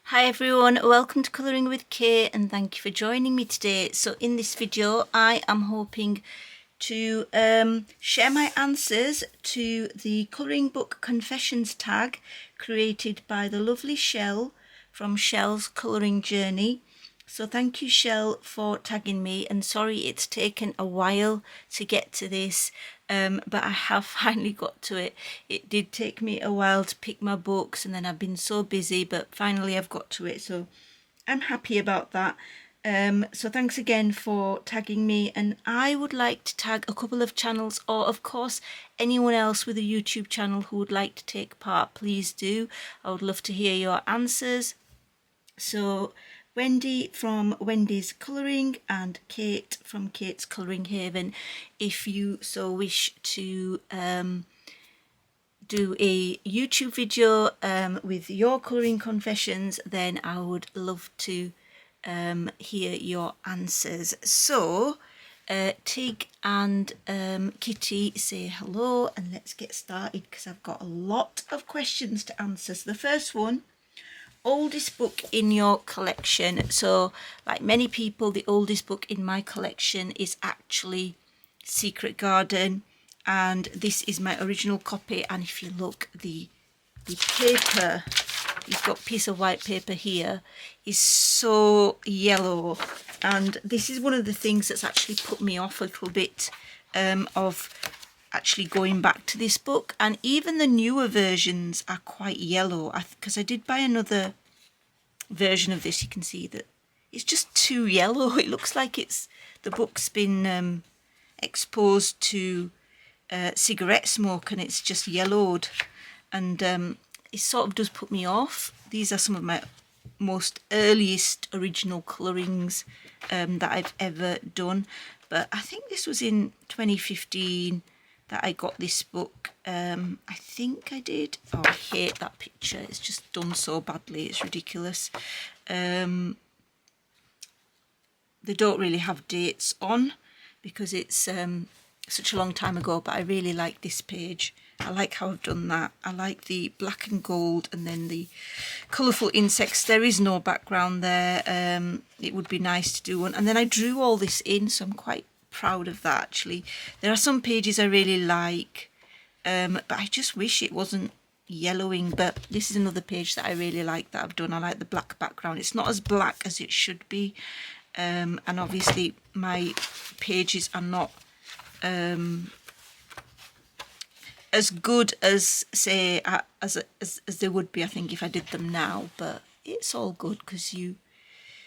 Hi everyone, welcome to Colouring with Kay and thank you for joining me today. So in this video I am hoping to share my answers to the colouring book confessions tag created by the lovely Shel from Shel's Colouring Journey. So thank you Shel for tagging me, and sorry it's taken a while to get to this, but I have finally got to it. It did take me a while to pick my books and then I've been so busy, but finally I've got to it, so I'm happy about that. So thanks again for tagging me, and I would like to tag a couple of channels, or of course anyone else with a YouTube channel who would like to take part, please do. I would love to hear your answers. So Wendy from Wendy's Colouring and Kate from Kate's Colouring Haven, if you so wish to do a YouTube video with your colouring confessions, then I would love to hear your answers. So Tig and Kitty say hello, and let's get started because I've got a lot of questions to answer. So the first one: oldest book in your collection. So like many people, the oldest book in my collection is actually Secret Garden, and this is my original copy. And if you look, the paper, you've got a piece of white paper here, is so yellow, and this is one of the things that's actually put me off a little bit of actually going back to this book. And even the newer versions are quite yellow, because I did buy another version of this. You can see that it's just too yellow. It looks like the book's been exposed to cigarette smoke and it's just yellowed, and it sort of does put me off. These are some of my most earliest original colourings that I've ever done, but I think this was in 2015 that I got this book. I think I did. Oh, I hate that picture. It's just done so badly. It's ridiculous. They don't really have dates on because it's such a long time ago, but I really like this page. I like how I've done that. I like the black and gold and then the colourful insects. There is no background there. It would be nice to do one. And then I drew all this in, so I'm quite proud of that actually. There are some pages I really like, but I just wish it wasn't yellowing. But this is another page that I really like that I've done. I like the black background. It's not as black as it should be, and obviously my pages are not as good as, say, as they would be, I think, if I did them now. But it's all good because you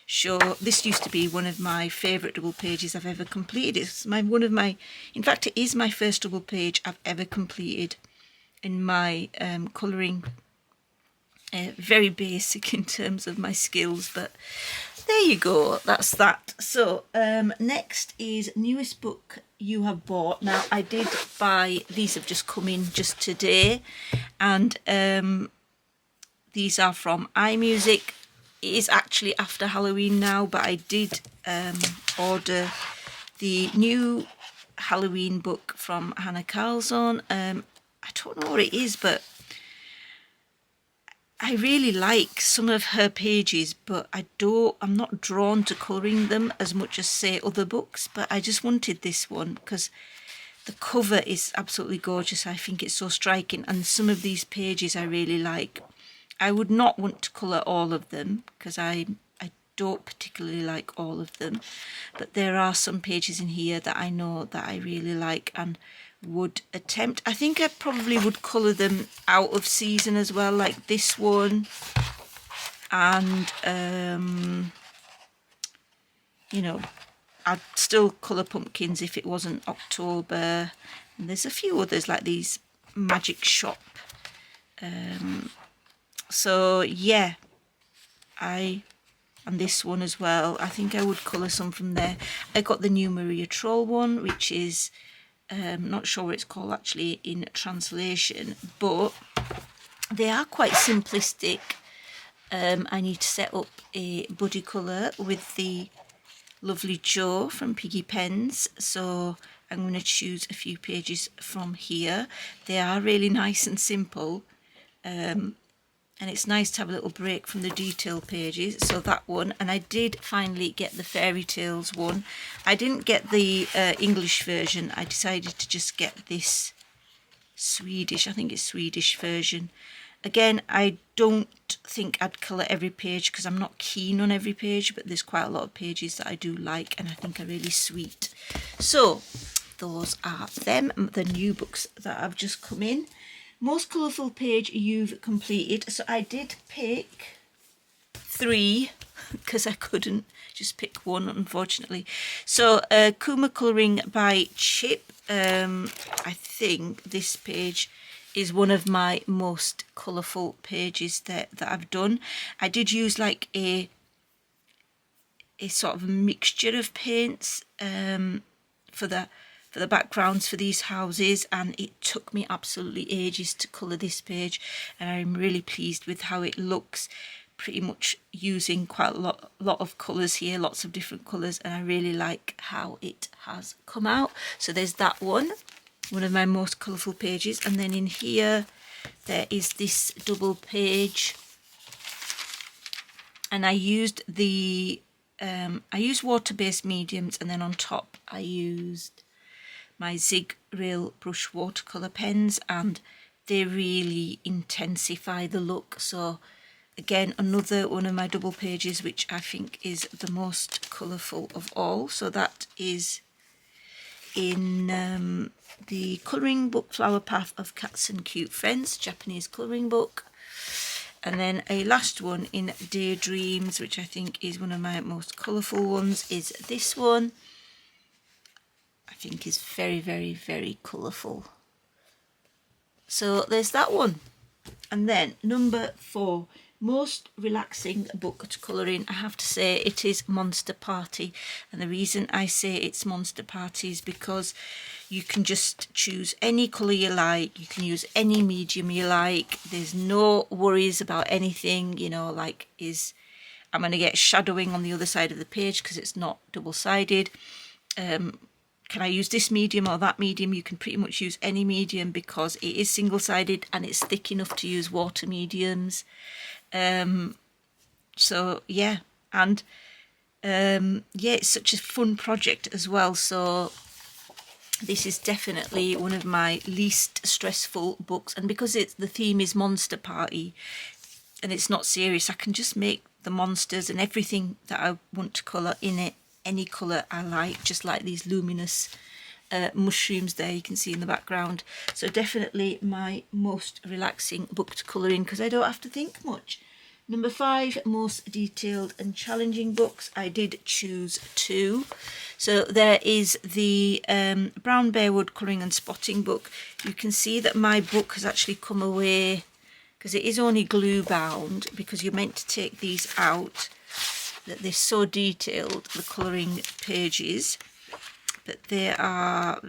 show. This used to be one of my favourite double pages I've ever completed. It's in fact, it is my first double page I've ever completed in my colouring. Very basic in terms of my skills, but there you go, that's that. So next is newest book you have bought. Now I did buy, these have just come in just today, and these are from iMusic. It is actually after Halloween now, but I did order the new Halloween book from Hannah Carlzone. I don't know what it is, but I really like some of her pages, but I'm not drawn to colouring them as much as, say, other books. But I just wanted this one because the cover is absolutely gorgeous. I think it's so striking, and some of these pages I really like. I would not want to colour all of them because I don't particularly like all of them, but there are some pages in here that I know that I really like and would attempt. I think I probably would colour them out of season as well, like this one, and you know, I'd still colour pumpkins if it wasn't October. And there's a few others like these Magic Shop. So yeah, and this one as well, I think I would colour some from there. I got the new Maria Troll one, which is not sure what it's called actually in translation, but they are quite simplistic. I need to set up a buddy colour with the lovely Jo from Piggy Pens, so I'm going to choose a few pages from here. They are really nice and simple, and it's nice to have a little break from the detail pages. So that one, and I did finally get the fairy tales one. I didn't get the English version. I decided to just get this Swedish, I think it's Swedish version. Again, I don't think I'd colour every page because I'm not keen on every page, but there's quite a lot of pages that I do like and I think are really sweet. So those are them, the new books that have just come in. Most colourful page you've completed. So I did pick 3 because I couldn't just pick one, unfortunately. So Kuma Colouring by Chip. I think this page is one of my most colourful pages that I've done. I did use like a sort of mixture of paints for the backgrounds for these houses, and it took me absolutely ages to colour this page, and I'm really pleased with how it looks, pretty much using quite a lot of colours here, lots of different colours, and I really like how it has come out. So there's that one of my most colourful pages. And then in here there is this double page, and I used the water-based mediums, and then on top I used my Zig Rail brush watercolour pens, and they really intensify the look. So again, another one of my double pages which I think is the most colourful of all. So that is in the colouring book Flower Path of Cats and Cute Friends, Japanese colouring book. And then a last one in Daydreams, which I think is one of my most colourful ones, is this one. I think is very, very, very colourful. So there's that one. And then number 4, most relaxing book to colour in. I have to say it is Monster Party, and the reason I say it's Monster Party is because you can just choose any colour you like, you can use any medium you like, there's no worries about anything, you know, like I'm going to get shadowing on the other side of the page because it's not double-sided. Can I use this medium or that medium? You can pretty much use any medium because it is single-sided and it's thick enough to use water mediums. So yeah, and yeah, it's such a fun project as well. So this is definitely one of my least stressful books, and because the theme is Monster Party and it's not serious, I can just make the monsters and everything that I want to colour in it any colour I like, just like these luminous mushrooms there you can see in the background. So definitely my most relaxing book to colour in because I don't have to think much. Number 5, most detailed and challenging books. I did choose 2. So there is the Brown Bearwood Colouring and Spotting book. You can see that my book has actually come away because it is only glue bound, because you're meant to take these out, that they're so detailed, the colouring pages, but they're all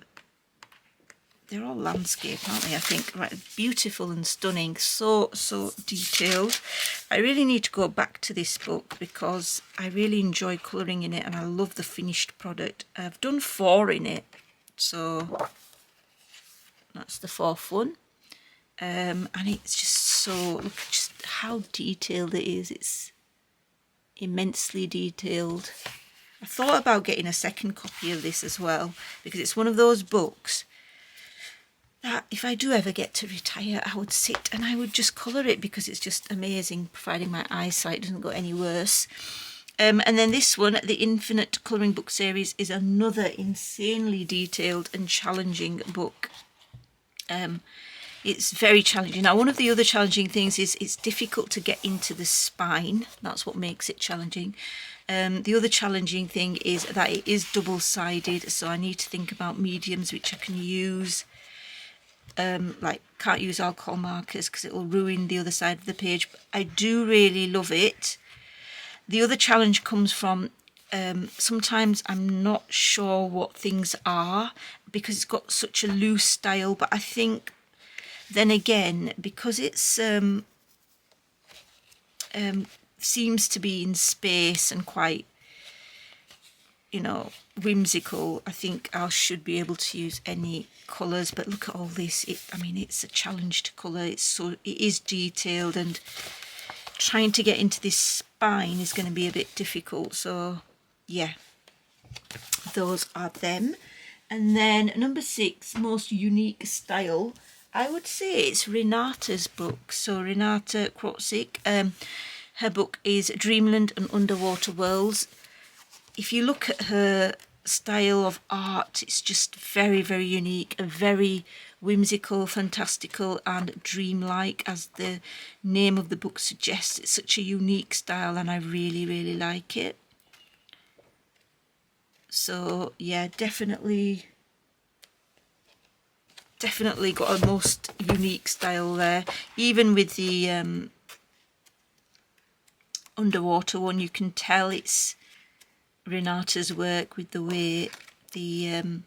landscape, aren't they? I think, right, beautiful and stunning, so detailed. I really need to go back to this book because I really enjoy colouring in it and I love the finished product. I've done 4 in it, so that's the 4th one. And it's just so, look just how detailed it is. It's immensely detailed. I thought about getting a second copy of this as well because it's one of those books that if I do ever get to retire, I would sit and I would just colour it because it's just amazing, providing my eyesight doesn't go any worse. And then this one, the Infinite Colouring Book Series, is another insanely detailed and challenging book. It's very challenging. Now, one of the other challenging things is it's difficult to get into the spine. That's what makes it challenging. The other challenging thing is that it is double-sided, so I need to think about mediums which I can use. Like, can't use alcohol markers because it will ruin the other side of the page. But I do really love it. The other challenge comes from sometimes I'm not sure what things are because it's got such a loose style, but I think then again, because it's seems to be in space and quite, you know, whimsical, I think I should be able to use any colours. But look at all this. I mean, it's a challenge to colour. It is detailed, and trying to get into this spine is going to be a bit difficult. So yeah, those are them. And then number 6, most unique style. I would say it's Renata's book. So Renata Krotzig, her book is Dreamland and Underwater Worlds. If you look at her style of art, it's just very, very unique, a very whimsical, fantastical and dreamlike, as the name of the book suggests. It's such a unique style and I really, really like it. So yeah, definitely got a most unique style there. Even with the underwater one, you can tell it's Renata's work with the way the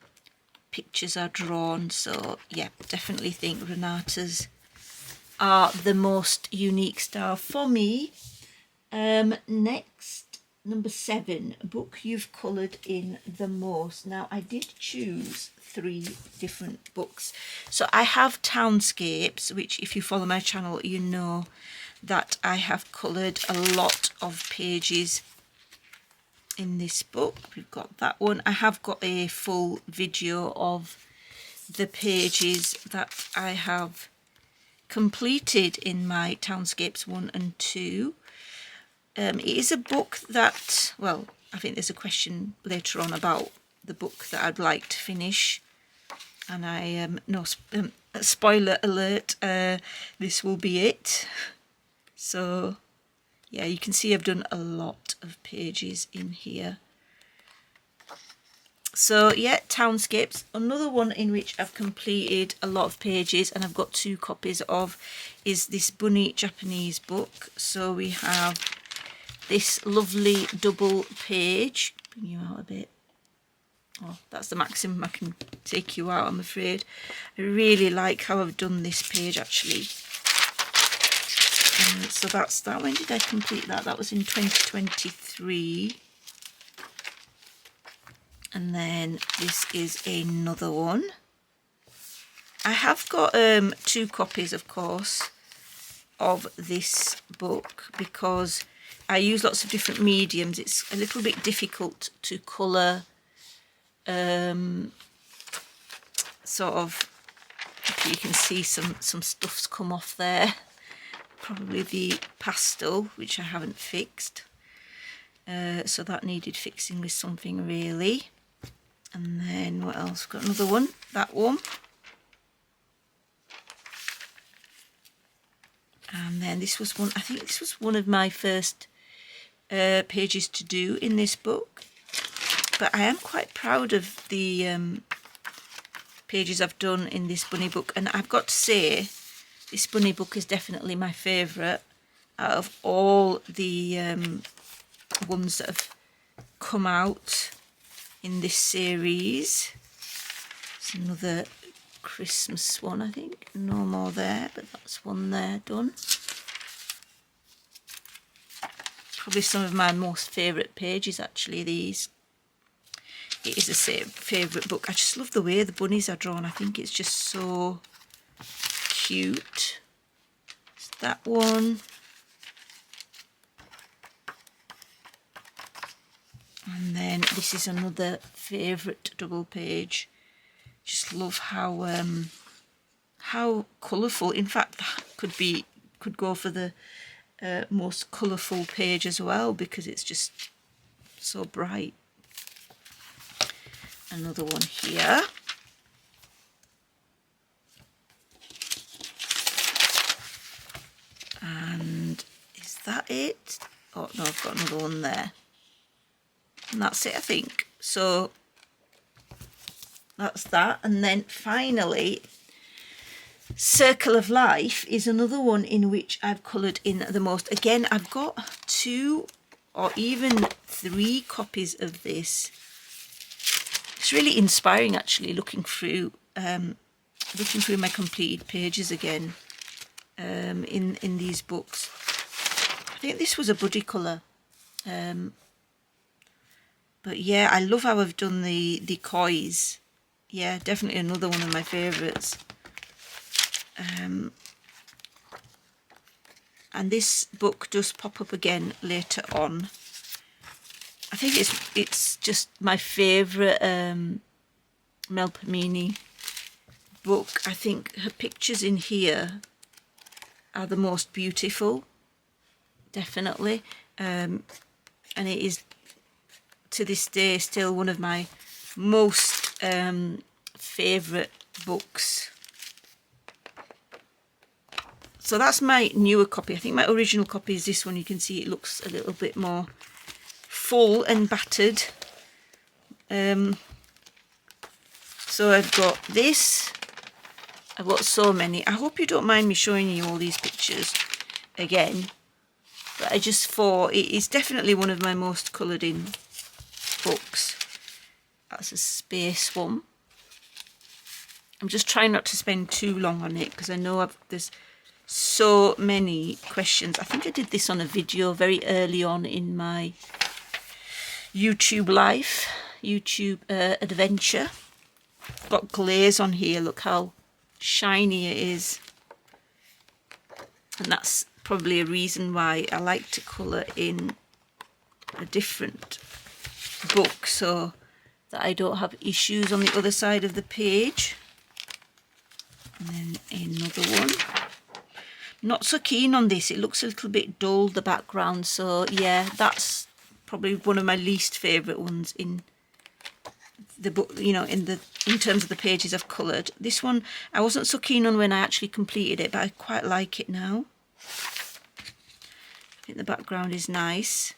pictures are drawn. So yeah, definitely think Renata's are the most unique style for me. Next, number 7, a book you've coloured in the most. Now I did choose 3 different books. So I have Townscapes, which if you follow my channel you know that I have coloured a lot of pages in this book. We've got that one. I have got a full video of the pages that I have completed in my Townscapes 1 and 2. It is a book that, well, I think there's a question later on about the book that I'd like to finish, and I no spoiler alert, this will be it. So yeah, you can see I've done a lot of pages in here. So yeah, Townscapes, another one in which I've completed a lot of pages and I've got 2 copies of, is this bunny Japanese book. So we have this lovely double page. Bring you out a bit. Oh, that's the maximum I can take you out, I'm afraid. I really like how I've done this page actually. So that's that. When did I complete that? That was in 2023. And then this is another one. I have got 2 copies, of course, of this book because I use lots of different mediums. It's a little bit difficult to colour sort of, you can see some stuff's come off there. Probably the pastel, which I haven't fixed. So that needed fixing with something really. And then what else? Got another one, that one. And then this was one, I think this was one of my first pages to do in this book. But I am quite proud of the pages I've done in this bunny book. And I've got to say, this bunny book is definitely my favourite out of all the ones that have come out in this series. It's another Christmas one, I think. No more there, but that's one there done. Probably some of my most favourite pages actually, these. It is a favourite book. I just love the way the bunnies are drawn. I think it's just so cute. It's that one. And then this is another favourite double page. Just love how colourful. In fact, that could go for the most colourful page as well because it's just so bright. Another one here. And is that it? Oh no, I've got another one there. And that's it, I think. So that's that. And then finally, Circle of Life is another one in which I've coloured in the most. Again, I've got 2 or even 3 copies of this. It's really inspiring actually looking through my completed pages again in these books. I think this was a buddy colour. But yeah, I love how I've done the decoys. Yeah, definitely another one of my favourites. And this book does pop up again later on. I think it's just my favourite Melpomene book. I think her pictures in here are the most beautiful, definitely. And it is, to this day, still one of my most favourite books. So that's my newer copy. I think my original copy is this one. You can see it looks a little bit more full and battered. So I've got this. I've got so many. I hope you don't mind me showing you all these pictures again. But I just thought it is definitely one of my most coloured in books. That's a space one. I'm just trying not to spend too long on it because I know there's so many questions. I think I did this on a video very early on in my YouTube life, YouTube adventure. Got glaze on here, look how shiny it is. And that's probably a reason why I like to colour in a different book so that I don't have issues on the other side of the page. And then another one. Not so keen on this, it looks a little bit dull, the background, so yeah, that's probably one of my least favourite ones in the book, you know, in terms of the pages I've coloured. This one I wasn't so keen on when I actually completed it, but I quite like it now. I think the background is nice.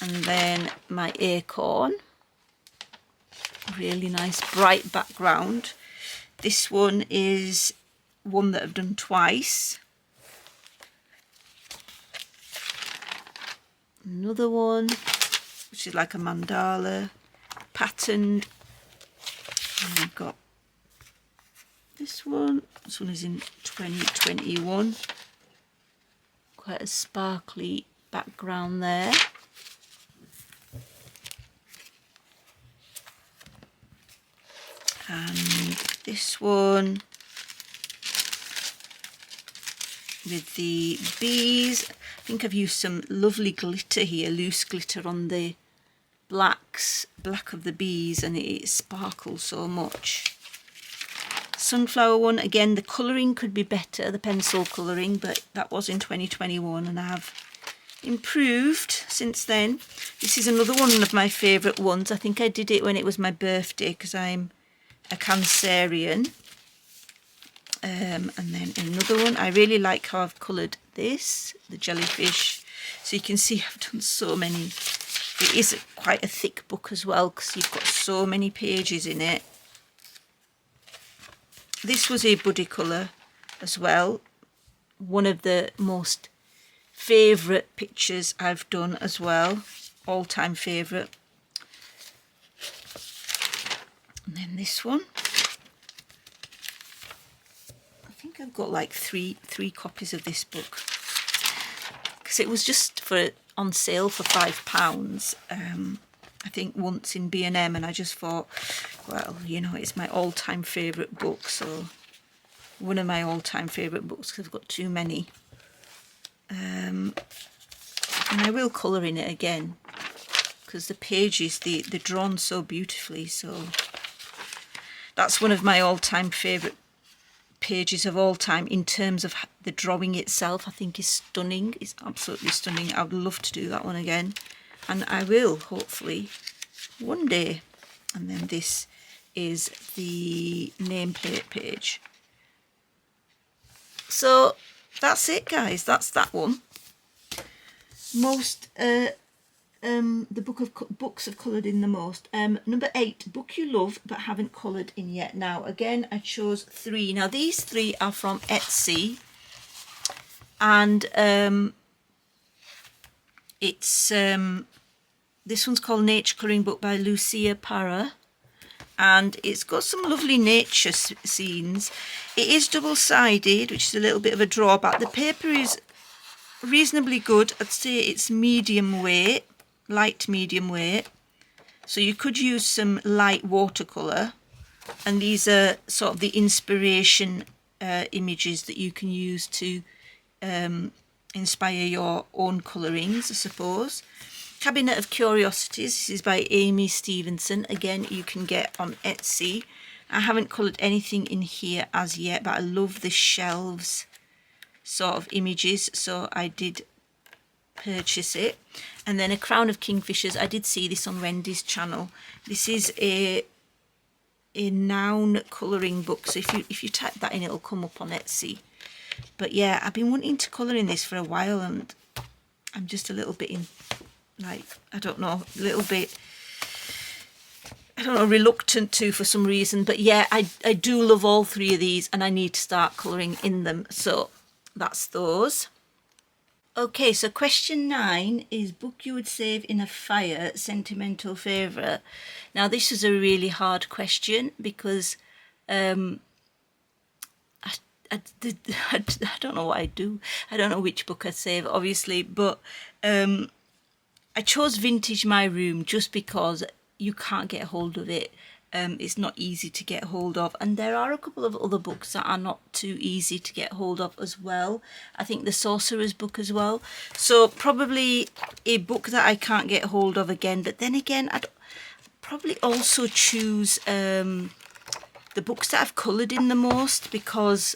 And then my acorn, really nice bright background. This one is one that I've done twice. Another one, which is like a mandala, patterned. And I've got this one. This one is in 2021. Quite a sparkly background there. And this one with the bees. I think I've used some lovely glitter here, loose glitter on the black of the bees, and it sparkles so much. Sunflower one, again, the colouring could be better, the pencil colouring, but that was in 2021 and I have improved since then. This is another one of my favourite ones. I think I did it when it was my birthday because I'm a Cancerian. And then another one, I really like how I've coloured this, the jellyfish. So you can see I've done so many. It is quite a thick book as well because you've got so many pages in it. This was a buddy colour as well. One of the most favourite pictures I've done as well. All-time favourite. And then this one. I think I've got like three copies of this book because it was just on sale for £5. I think once in B&M, and I just thought, well, you know, it's my all-time favourite book, so one of my all-time favourite books because I've got too many. And I will colour in it again because the pages, they're drawn so beautifully, so that's one of my all-time favourite pages of all time in terms of the drawing itself. I think is stunning. It's absolutely stunning. I would love to do that one again, and I will hopefully one day. And then this is the nameplate page. So that's it, guys. That's that one. Most the books I've coloured in the most. Number 8, book you love but haven't coloured in yet. Now again, I chose 3. Now these 3 are from Etsy, and it's this one's called Nature Colouring Book by Lucia Parra, and it's got some lovely nature scenes. It is double-sided, which is a little bit of a drawback. The paper is reasonably good. I'd say it's medium weight, light medium weight. So you could use some light watercolour, and these are sort of the inspiration images that you can use to inspire your own colourings, I suppose. Cabinet of Curiosities, this is by Amy Stevenson. Again, you can get on Etsy. I haven't coloured anything in here as yet, but I love the shelves sort of images, so I did purchase it. And then A Crown of Kingfishers. I did see this on Wendy's channel. This is a noun colouring book, so if you type that in, it'll come up on Etsy. But yeah, I've been wanting to colour in this for a while, and I'm just a little bit I don't know, a little bit, I don't know, reluctant to for some reason. But yeah, I do love all three of these, and I need to start colouring in them. So that's those. Okay, so question 9 is book you would save in a fire, sentimental favourite. Now this is a really hard question because I don't know what I do. I don't know which book I'd save, obviously, but I chose Vintage My Room just because you can't get hold of it. It's not easy to get hold of, and there are a couple of other books that are not too easy to get hold of as well. I think the Sorcerer's book as well. So probably a book that I can't get hold of again, but then again I'd probably also choose the books that I've coloured in the most, because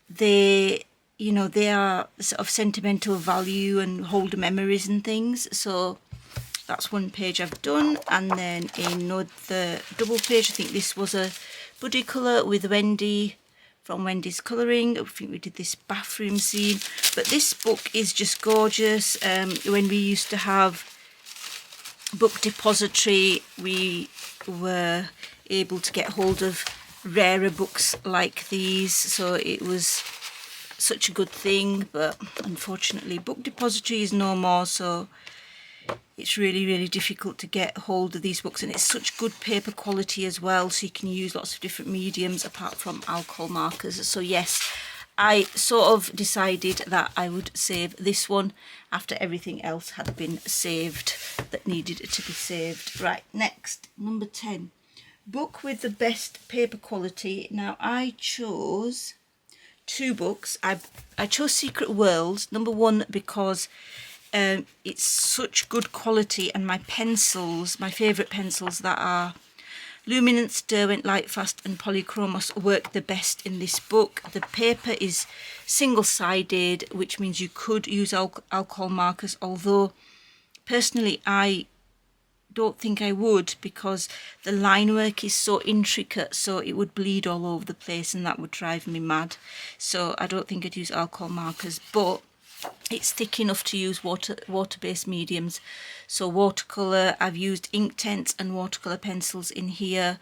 they are sort of sentimental value and hold memories and things. So that's one page I've done. And then another double page, I think this was a buddy colour with Wendy from Wendy's Colouring. I think we did this bathroom scene, but this book is just gorgeous. When we used to have Book Depository, we were able to get hold of rarer books like these, so it was such a good thing. But unfortunately Book Depository is no more, so it's really difficult to get hold of these books, and it's such good paper quality as well, so you can use lots of different mediums apart from alcohol markers. So yes, I sort of decided that I would save this one after everything else had been saved that needed to be saved. Right, next, number 10. Book with the best paper quality. Now I chose 2 books. I chose Secret Worlds, number 1, because it's such good quality, and my pencils, my favourite pencils that are Luminance, Derwent, Lightfast and Polychromos work the best in this book. The paper is single-sided, which means you could use alcohol markers, although personally I don't think I would, because the line work is so intricate, so it would bleed all over the place and that would drive me mad. So I don't think I'd use alcohol markers, but it's thick enough to use water-based mediums. So watercolour, I've used Inktense and watercolour pencils in here,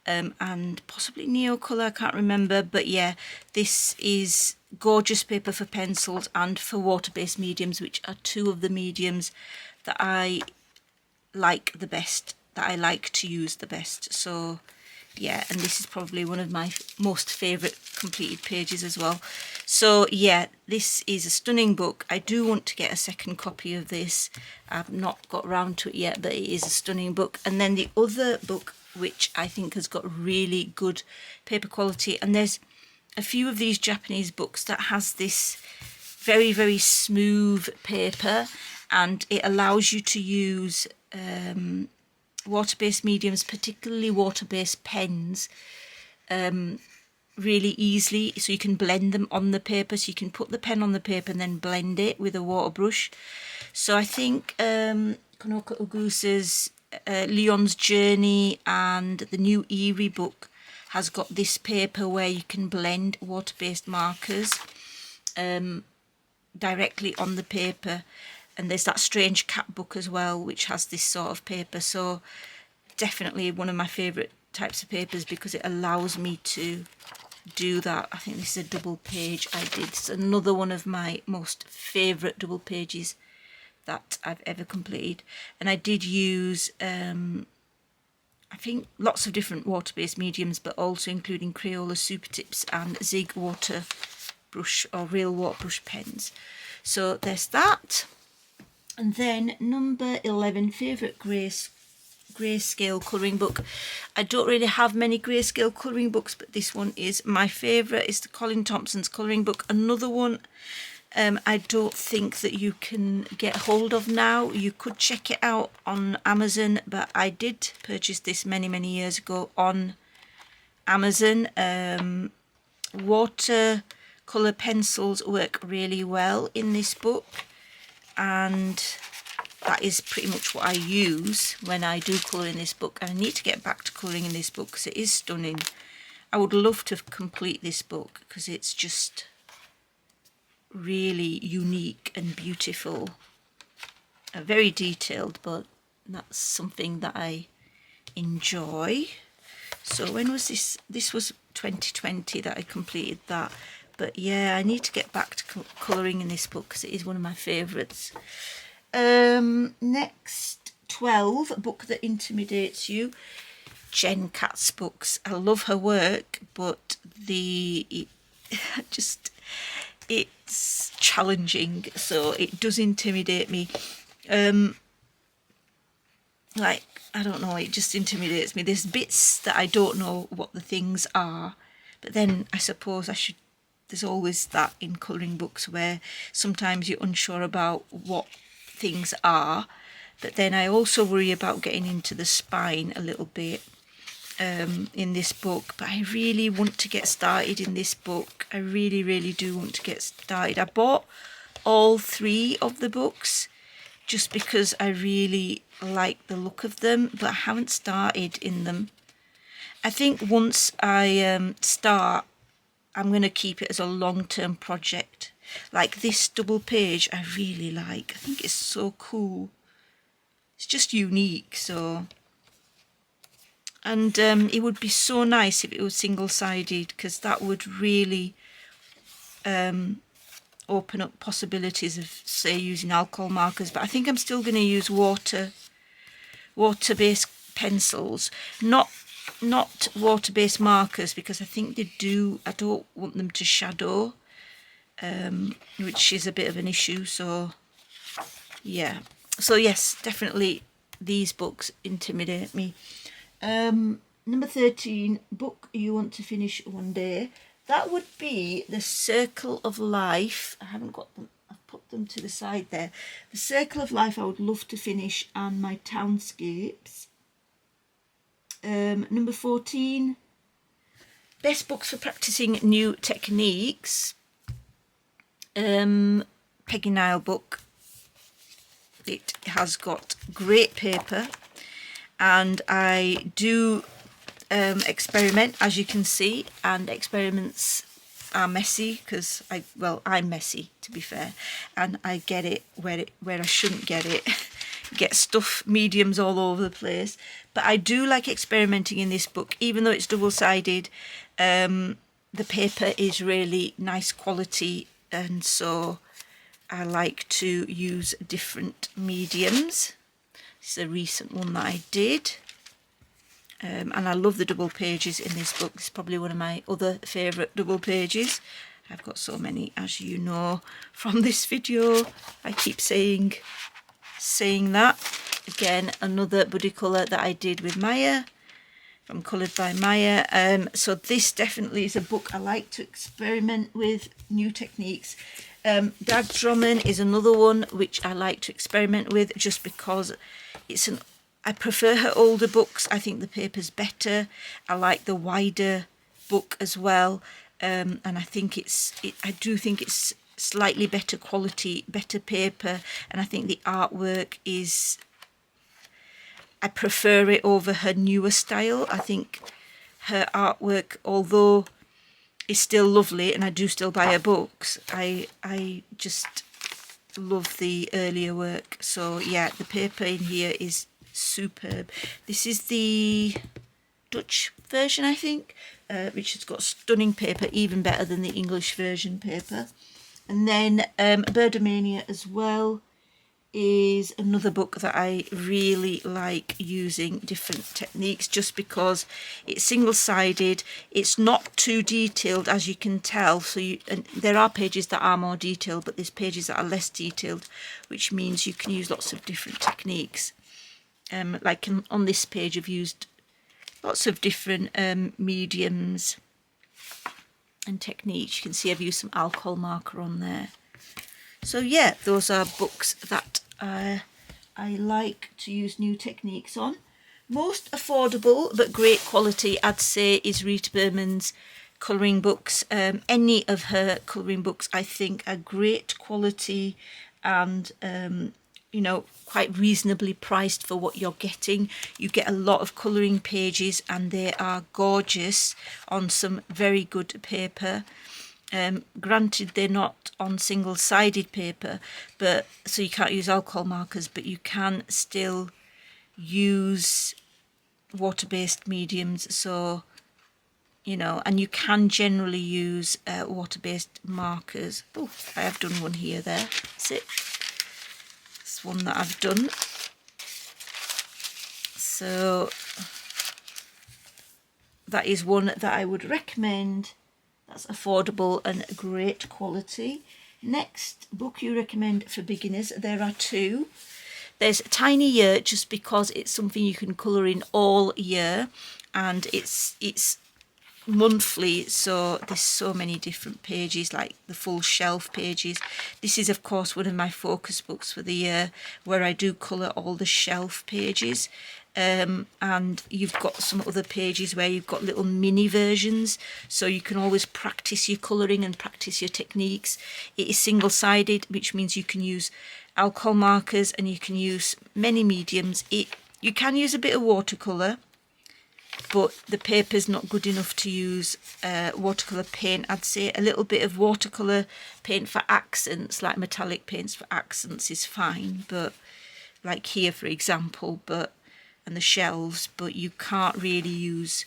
and possibly Neocolor, I can't remember. But yeah, this is gorgeous paper for pencils and for water-based mediums, which are 2 of the mediums that I like the best, that I like to use the best. So yeah, and this is probably one of my most favourite completed pages as well. So yeah, this is a stunning book. I do want to get a second copy of this. I've not got around to it yet, but it is a stunning book. And then the other book, which I think has got really good paper quality, and there's a few of these Japanese books that has this very smooth paper, and it allows you to use water-based mediums, particularly water-based pens, really easily, so you can blend them on the paper. So you can put the pen on the paper and then blend it with a water brush. So I think Konoko Ogusa's Leon's Journey and the new Eerie book has got this paper where you can blend water-based markers directly on the paper. And there's that Strange Cat book as well, which has this sort of paper. So definitely one of my favourite types of papers, because it allows me to do that. I think this is a double page I did. It's another one of my most favourite double pages that I've ever completed. And I did use, I think, lots of different water-based mediums, but also including Crayola Super Tips and Zig water brush or real water brush pens. So there's that. And then number 11, favourite greyscale colouring book. I don't really have many greyscale colouring books, but this one is my favourite. It's the Colin Thompson's colouring book. Another one I don't think that you can get hold of now. You could check it out on Amazon, but I did purchase this many years ago on Amazon. Watercolour pencils work really well in this book, and that is pretty much what I use when I do colour in this book. And I need to get back to colouring in this book because it is stunning. I would love to complete this book because it's just really unique and beautiful. Very detailed, but that's something that I enjoy. So when was this? This was 2020 that I completed that. But yeah, I need to get back to colouring in this book because it is one of my favourites. Next, 12, a book that intimidates you. Jen Catt's books. I love her work, but it's challenging, so it does intimidate me. Like, I don't know, it just intimidates me. There's bits that I don't know what the things are, but then I suppose there's always that in colouring books where sometimes you're unsure about what things are, but then I also worry about getting into the spine a little bit in this book. But I really want to get started in this book. I really do want to get started. I bought all 3 of the books just because I really like the look of them, but I haven't started in them. I think once I start, I'm going to keep it as a long-term project. Like this double page I really like. I think it's so cool. It's just unique. So, and it would be so nice if it was single-sided, because that would really open up possibilities of, say, using alcohol markers. But I think I'm still going to use water-based pencils, not water-based markers, because I think I don't want them to shadow, which is a bit of an issue. So yeah, so yes, definitely these books intimidate me. Number 13, book you want to finish one day. That would be The Circle of Life. I haven't got them, I've put them to the side there. The Circle of Life I would love to finish, and My Townscapes. Number 14, best books for practicing new techniques. Peggy Nile book. It has got great paper, and I do experiment, as you can see, and experiments are messy because I'm messy, to be fair, and I get it where I shouldn't get it. Get stuff mediums all over the place. But I do like experimenting in this book, even though it's double-sided. The paper is really nice quality, and so I like to use different mediums. This is a recent one that I did. And I love the double pages in this book. It's probably one of my other favourite double pages. I've got so many, as you know from this video. I keep saying that. Again, another buddy colour that I did with Maya, from Coloured by Maya. So this definitely is a book I like to experiment with new techniques. Dag Drummond is another one which I like to experiment with, just because I prefer her older books. I think the paper's better. I like the wider book as well, and I think I do think it's slightly better quality, better paper, and I think the artwork I prefer it over her newer style. I think her artwork, although is still lovely, and I do still buy her books, I just love the earlier work. So yeah, the paper in here is superb. This is the Dutch version, I think, which has got stunning paper, even better than the English version paper. And then Birdomania as well is another book that I really like using different techniques, just because it's single-sided, it's not too detailed, as you can tell. So and there are pages that are more detailed, but there's pages that are less detailed, which means you can use lots of different techniques. like on this page I've used lots of different mediums and techniques. You can see I've used some alcohol marker on there. So yeah, those are books that I like to use new techniques on. Most affordable but great quality, I'd say, is Rita Berman's colouring books. Any of her colouring books I think are great quality and you know, quite reasonably priced for what you're getting. You get a lot of colouring pages and they are gorgeous on some very good paper. Granted, they're not on single-sided paper, but so you can't use alcohol markers, but you can still use water-based mediums. So, you know, and you can generally use water-based markers. Oh, I have done one here there. That's it. It's one that I've done. So that is one that I would recommend. That's affordable and great quality. Next book you recommend for beginners, there are two. There's Tiny Year, just because it's something you can colour in all year, and it's monthly, so there's so many different pages, like the full shelf pages. This is of course one of my focus books for the year, where I do colour all the shelf pages. And you've got some other pages where you've got little mini versions, so you can always practice your colouring and practice your techniques. It is single-sided, which means you can use alcohol markers and you can use many mediums. You can use a bit of watercolour, but the paper's not good enough to use watercolour paint. I'd say a little bit of watercolour paint for accents, like metallic paints for accents, is fine, but like here for example, and the shelves, but you can't really use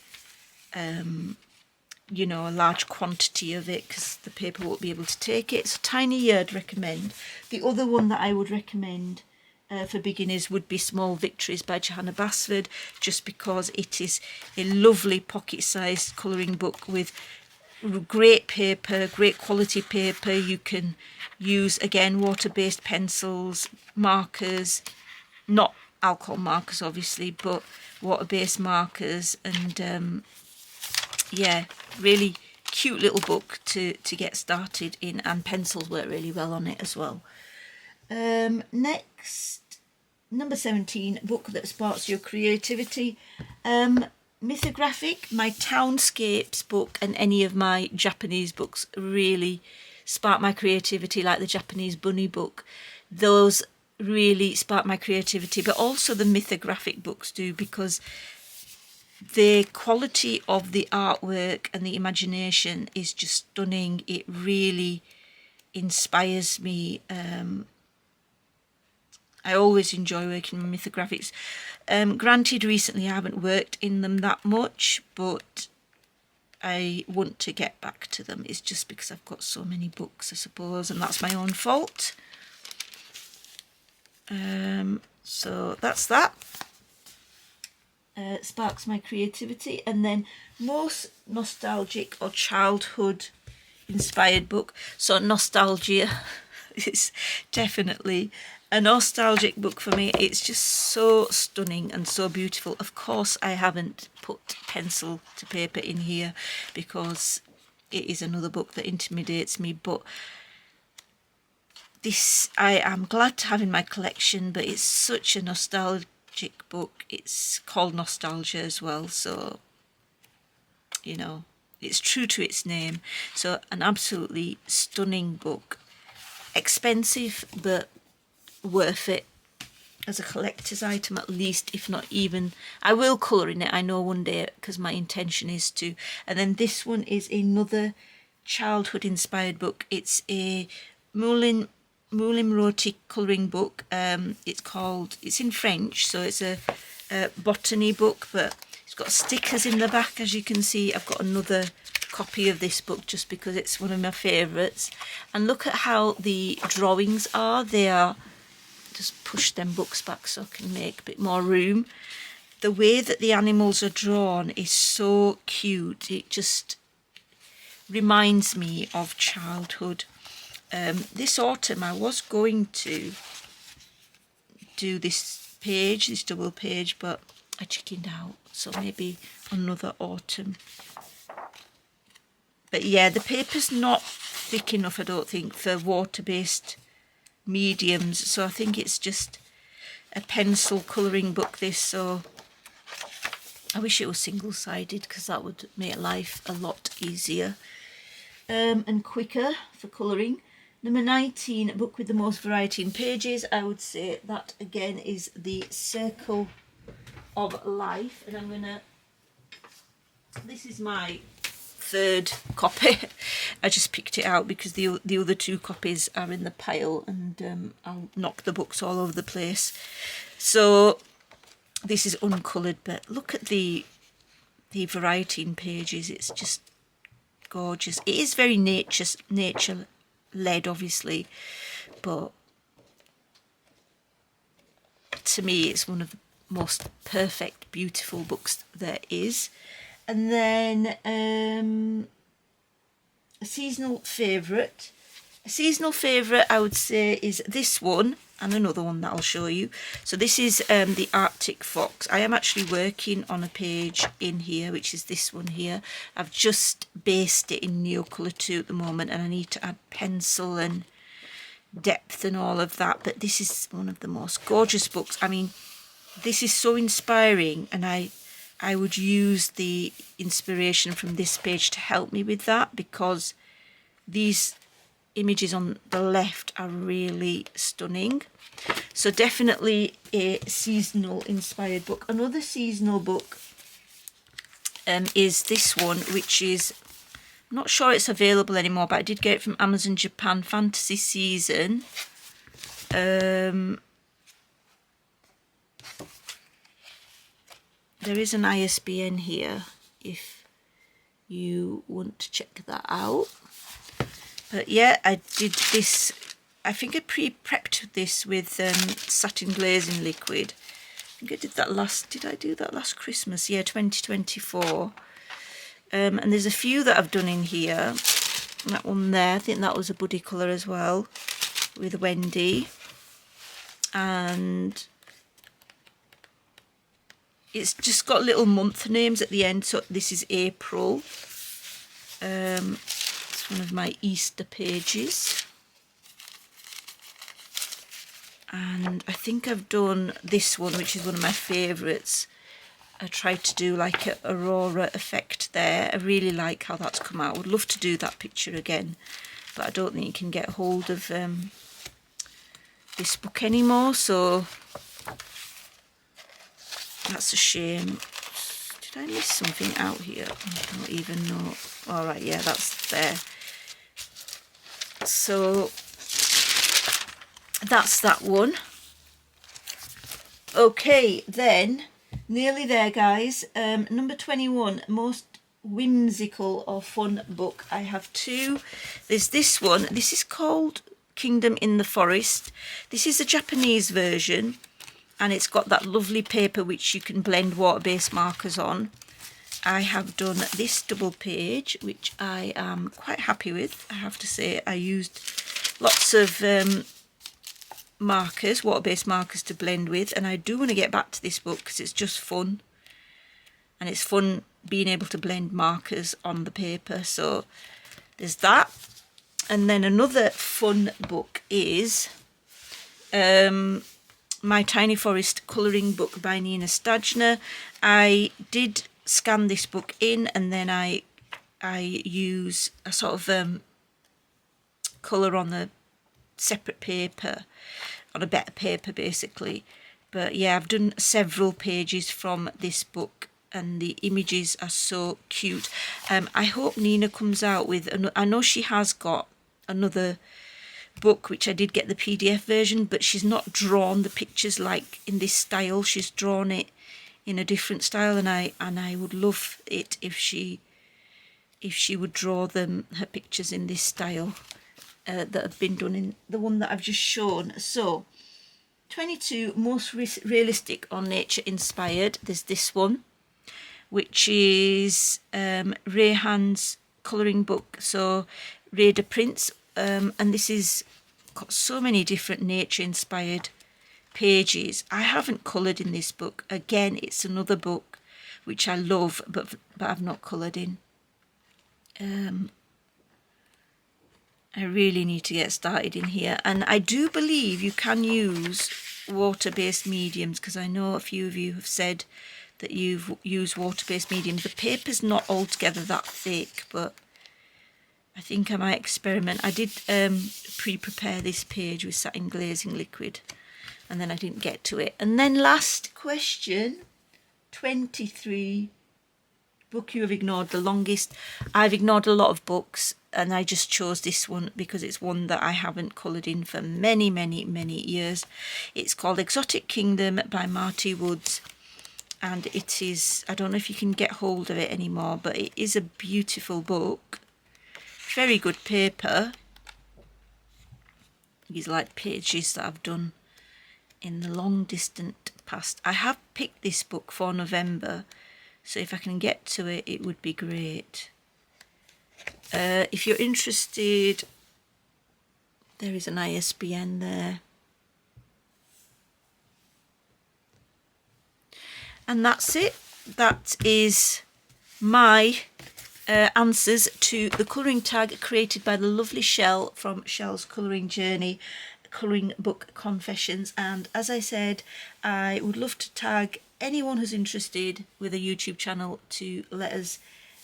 you know, a large quantity of it because the paper won't be able to take it. So Tiny Year I'd recommend. The other one that I would recommend for beginners would be Small Victories by Johanna Basford, just because it is a lovely pocket-sized colouring book with great paper, great quality paper. You can use, again, water-based pencils, markers, not alcohol markers obviously, but water-based markers, and yeah, really cute little book to get started in, and pencils work really well on it as well. Next, number 17, book that sparks your creativity. Mythographic, my Townscapes book, and any of my Japanese books really spark my creativity, like the Japanese bunny book. Those really spark my creativity, but also the mythographic books do, because the quality of the artwork and the imagination is just stunning. It really inspires me. I always enjoy working with mythographics. Granted, recently I haven't worked in them that much, but I want to get back to them. It's just because I've got so many books, I suppose, and that's my own fault. So that's that. Sparks my creativity. And then most nostalgic or childhood inspired book. So nostalgia is definitely a nostalgic book for me. It's just so stunning and so beautiful. Of course I haven't put pencil to paper in here because it is another book that intimidates me, but this I am glad to have in my collection. But it's such a nostalgic book. It's called Nostalgia as well, so you know, it's true to its name. So an absolutely stunning book, expensive but worth it as a collector's item at least, if not even. I will colour in it, I know, one day, because my intention is to. And then this one is another childhood inspired book. It's a Moulin Roti colouring book. It's in French, so it's a botany book, but it's got stickers in the back, as you can see. I've got another copy of this book just because it's one of my favourites. And look at how the drawings are. They are, just push them books back so I can make a bit more room. The way that the animals are drawn is so cute. It just reminds me of childhood. This autumn I was going to do this page, this double page, but I chickened out, so maybe another autumn. But yeah, the paper's not thick enough, I don't think, for water-based mediums, so I think it's just a pencil colouring book, this, so I wish it was single-sided because that would make life a lot easier and quicker for colouring. Number 19, book with the most variety in pages. I would say that again is the Circle of Life, and I'm gonna, this is my third copy. I just picked it out because the other two copies are in the pile, and I'll knock the books all over the place. So this is uncoloured, but look at the variety in pages. It's just gorgeous. It is very nature led, obviously, but to me it's one of the most perfect, beautiful books there is. And then a seasonal favourite. A seasonal favourite, I would say, is this one and another one that I'll show you. So this is the Arctic Fox. I am actually working on a page in here, which is this one here. I've just based it in Neocolour 2 at the moment, and I need to add pencil and depth and all of that. But this is one of the most gorgeous books. I mean, this is so inspiring, and I would use the inspiration from this page to help me with that, because these images on the left are really stunning. So definitely a seasonal inspired book. Another seasonal book is this one, which is, I'm not sure it's available anymore, but I did get it from Amazon Japan, Fantasy Season. There is an ISBN here if you want to check that out. But yeah, I did this, I think I pre-prepped this with satin glazing liquid. I think I did that did I do that last Christmas? Yeah, 2024. And there's a few that I've done in here. That one there, I think that was a buddy colour as well, with Wendy. And it's just got little month names at the end, so this is April. It's one of my Easter pages. And I think I've done this one, which is one of my favourites. I tried to do like an aurora effect there. I really like how that's come out. I would love to do that picture again, but I don't think you can get hold of this book anymore, so that's a shame. Did I miss something out here? I don't even know. All right, yeah, that's there. So that's that one. Okay, then, nearly there, guys. Number 21, most whimsical or fun book. I have two. There's this one. This is called Kingdom in the Forest. This is a Japanese version, and it's got that lovely paper which you can blend water-based markers on. I have done this double page, which I am quite happy with. I have to say, I used lots of markers, water-based markers to blend with, and I do want to get back to this book because it's just fun, and it's fun being able to blend markers on the paper. So there's that. And then another fun book is My Tiny Forest colouring book by Nina Stagner. I did scan this book in, and then I use a sort of colour on the separate paper, on a better paper basically. But yeah, I've done several pages from this book, and the images are so cute. I hope Nina comes out with I know she has got another book which I did get the PDF version, but she's not drawn the pictures like in this style. She's drawn it in a different style, and I would love it if she would draw her pictures in this style that have been done in the one that I've just shown. So 22, most realistic or nature inspired. There's this one, which is Rayhan's colouring book, so Raider Prince, and this is got so many different nature inspired pages. I haven't coloured in this book. Again, it's another book which I love, but I've not coloured in. I really need to get started in here. And I do believe you can use water-based mediums, because I know a few of you have said that you've used water-based mediums. The paper's not altogether that thick, but I think I might experiment. I did pre-prepare this page with satin glazing liquid, and then I didn't get to it. And then last question, 23. Book you have ignored the longest. I've ignored a lot of books, and I just chose this one because it's one that I haven't coloured in for many, many, many years. It's called Exotic Kingdom by Marty Woods, and it is, I don't know if you can get hold of it anymore, but it is a beautiful book. Very good paper. These like pages that I've done in the long distant past. I have picked this book for November, so if I can get to it, it would be great. If you're interested, there is an ISBN there. And that's it. That is my answers to the colouring tag created by the lovely Shel from Shel's Colouring Journey, Colouring Book Confessions. And as I said, I would love to tag anyone who's interested with a YouTube channel to let us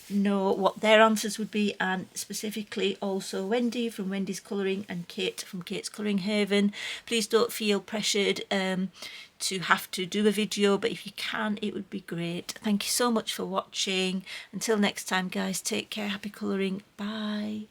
know what their answers would be, and specifically also Wendy from Wendy's Colouring and Kate from Kate's Colouring Haven. Please don't feel pressured to have to do a video, but if you can, it would be great. Thank you so much for watching. Until next time, guys, take care, happy colouring, bye.